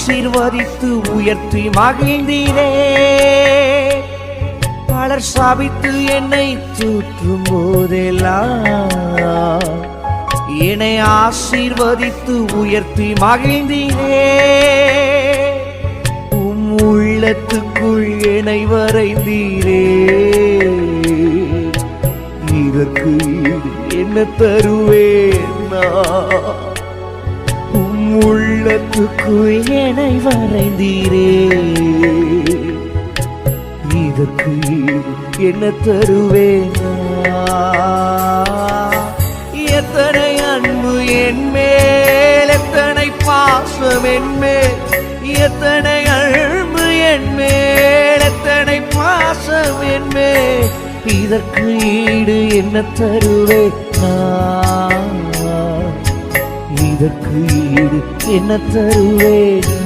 ஆசீர்வதித்து உயர்த்தி மகிழ்ந்தீரே. பலர் சாபித்து என்னை தூற்றும் போதெல்லாம் என்னை ஆசீர்வதித்து உயர்த்தி மகிழ்ந்தீரே. உள்ளத்துக்குள் என்னை வரைந்தீரே. இதற்கு என்ன தருவேன்? உள்ளத்துக்குள் என்னை வரைந்தீரே. இதற்கு என்ன தருவேன்? எத்தனை அன்பு என் மேல், எத்தனை பாசம் என் மேல், எத்தனை அன்பு என் மேல், எத்தனை பாசம் என் மேல். இதற்கு ஈடு என்ன தருவேன்? இதற்கு ஈடு என்ன தருவேன்?